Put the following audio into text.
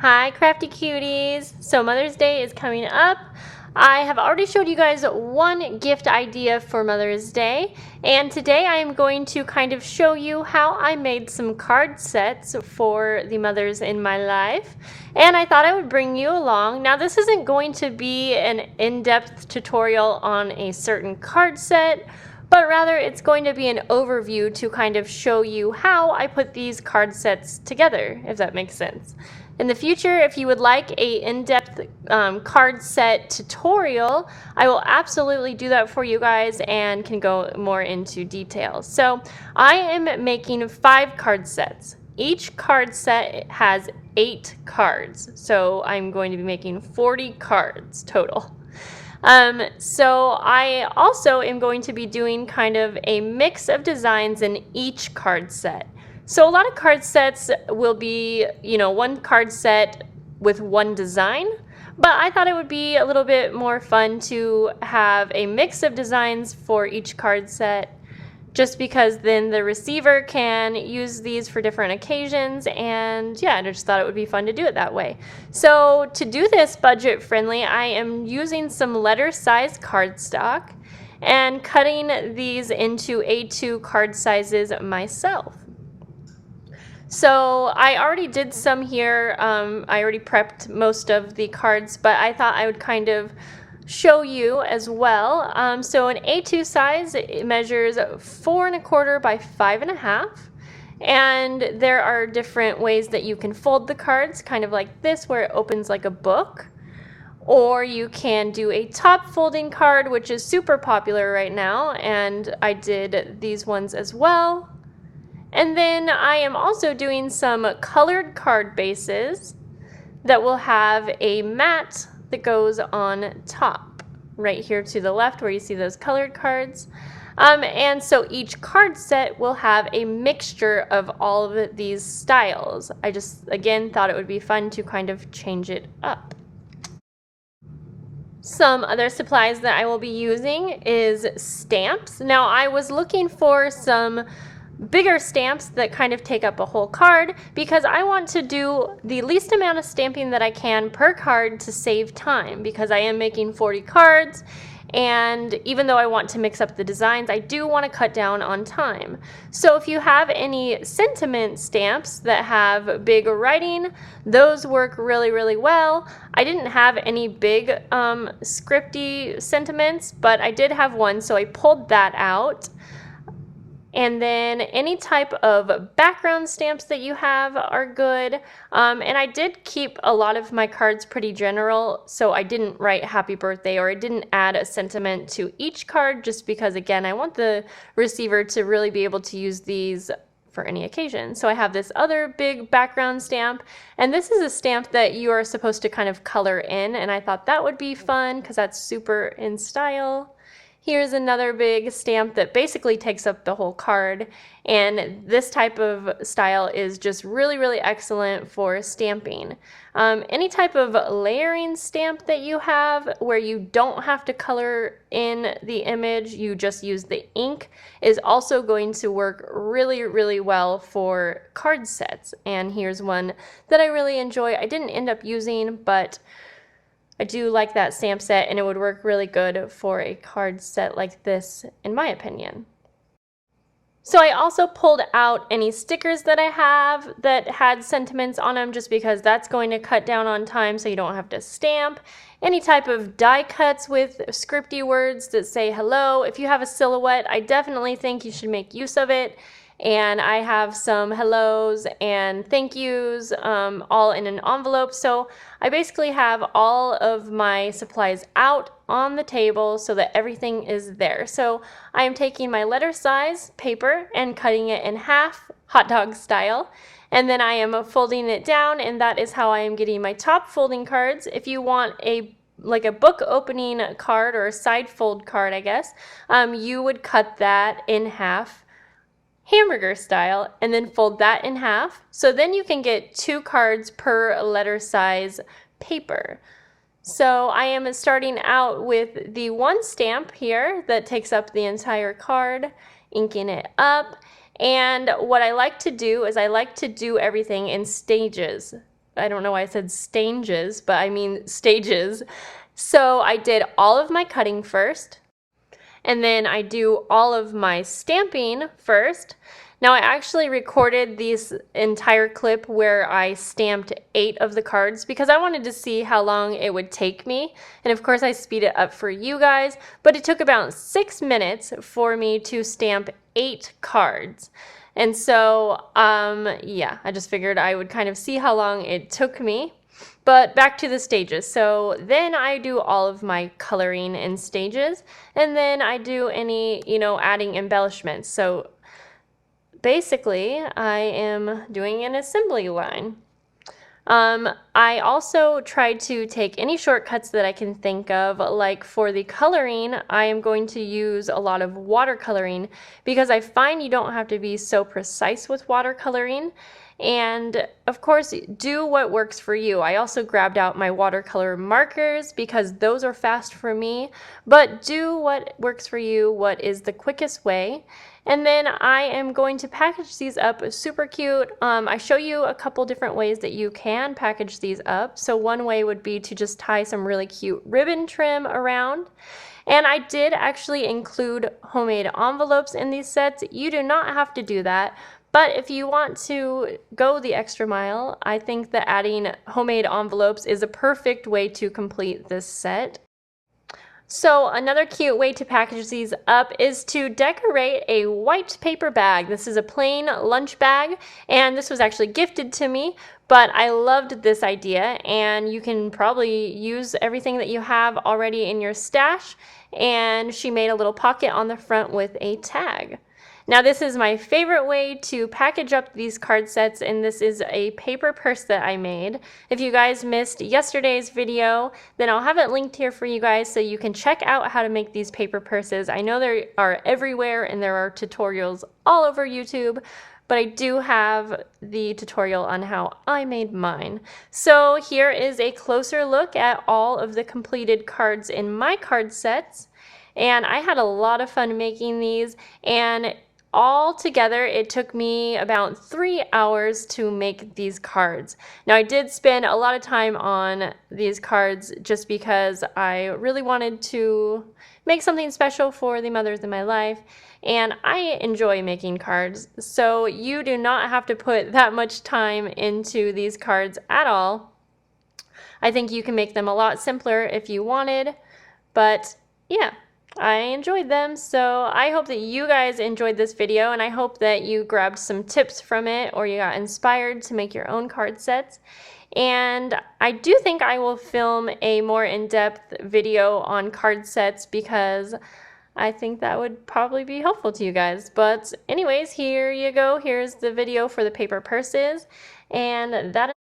Hi crafty cuties! So Mother's Day is coming up. I have already showed you guys one gift idea for Mother's Day, and today I am going to kind of show you how I made some card sets for the mothers in my life, and I thought I would bring you along. Now this isn't going to be an in-depth tutorial on a certain card set, but rather it's going to be an overview to kind of show you how I put these card sets together, if that makes sense. In the future, if you would like a in-depth card set tutorial, I will absolutely do that for you guys and can go more into details. So I am making 5 card sets. Each card set has 8 cards, so I'm going to be making 40 cards total. So I also am going to be doing kind of a mix of designs in each card set. So a lot of card sets will be, one card set with one design, but I thought it would be a little bit more fun to have a mix of designs for each card set, just because then the receiver can use these for different occasions, and yeah, I just thought it would be fun to do it that way. So to do this budget friendly, I am using some letter size cardstock and cutting these into A2 card sizes myself. So I already did some here. I already prepped most of the cards, but I thought I would kind of show you as well. So an A2 size, it measures 4 1/4 by 5 1/2. And there are different ways that you can fold the cards, kind of like this, where it opens like a book. Or you can do a top folding card, which is super popular right now, and I did these ones as well. And then I am also doing some colored card bases that will have a mat that goes on top, right here to the left where you see those colored cards. And so each card set will have a mixture of all of these styles. I just, again, thought it would be fun to kind of change it up. Some other supplies that I will be using is stamps. Now I was looking for some bigger stamps that kind of take up a whole card because I want to do the least amount of stamping that I can per card to save time, because I am making 40 cards, and even though I want to mix up the designs, I do want to cut down on time. So if you have any sentiment stamps that have big writing, those work really, really well. I didn't have any big scripty sentiments, but I did have one, so I pulled that out. And then any type of background stamps that you have are good. And I did keep a lot of my cards pretty general, so I didn't write happy birthday, or I didn't add a sentiment to each card, just because, again, I want the receiver to really be able to use these for any occasion. So I have this other big background stamp, and this is a stamp that you are supposed to kind of color in, and I thought that would be fun because that's super in style. Here's another big stamp that basically takes up the whole card, and this type of style is just really, really excellent for stamping. Any type of layering stamp that you have where you don't have to color in the image, you just use the ink, is also going to work really, really well for card sets. And here's one that I really enjoy. I didn't end up using, but I do like that stamp set, and it would work really good for a card set like this, in my opinion. So I also pulled out any stickers that I have that had sentiments on them, just because that's going to cut down on time so you don't have to stamp. Any type of die cuts with scripty words that say hello. If you have a silhouette, I definitely think you should make use of it. And I have some hellos and thank yous all in an envelope. So I basically have all of my supplies out on the table so that everything is there. So I am taking my letter size paper and cutting it in half, hot dog style. And then I am folding it down, and that is how I am getting my top folding cards. If you want like a book opening card, or a side fold card, I guess, you would cut that in half, hamburger style, and then fold that in half. So then you can get 2 cards per letter size paper. So I am starting out with the one stamp here that takes up the entire card, inking it up. And what I like to do is I like to do everything in stages. I don't know why I said stages, but I mean stages. So I did all of my cutting first, and then I do all of my stamping first. Now I actually recorded this entire clip where I stamped 8 of the cards because I wanted to see how long it would take me. And of course I speed it up for you guys, but it took about 6 minutes for me to stamp 8 cards. And so, yeah, I just figured I would kind of see how long it took me. But back to the stages. So then I do all of my coloring in stages, and then I do any, adding embellishments. So basically, I am doing an assembly line. I also tried to take any shortcuts that I can think of. Like for the coloring, I am going to use a lot of watercoloring because I find you don't have to be so precise with watercoloring. And of course, do what works for you. I also grabbed out my watercolor markers because those are fast for me, but do what works for you, what is the quickest way. And then I am going to package these up super cute. I show you a couple different ways that you can package these up. So one way would be to just tie some really cute ribbon trim around. And I did actually include homemade envelopes in these sets. You do not have to do that. But if you want to go the extra mile, I think that adding homemade envelopes is a perfect way to complete this set. So another cute way to package these up is to decorate a white paper bag. This is a plain lunch bag, and this was actually gifted to me, but I loved this idea, and you can probably use everything that you have already in your stash. And she made a little pocket on the front with a tag. Now this is my favorite way to package up these card sets, and this is a paper purse that I made. If you guys missed yesterday's video, then I'll have it linked here for you guys so you can check out how to make these paper purses. I know they are everywhere and there are tutorials all over YouTube, but I do have the tutorial on how I made mine. So here is a closer look at all of the completed cards in my card sets. And I had a lot of fun making these, and all together, it took me about 3 hours to make these cards. Now, I did spend a lot of time on these cards just because I really wanted to make something special for the mothers in my life, and I enjoy making cards, so you do not have to put that much time into these cards at all. I think you can make them a lot simpler if you wanted, but yeah. I enjoyed them, so I hope that you guys enjoyed this video, and I hope that you grabbed some tips from it or you got inspired to make your own card sets. And I do think I will film a more in-depth video on card sets because I think that would probably be helpful to you guys. But anyways, here you go. Here's the video for the paper purses, and that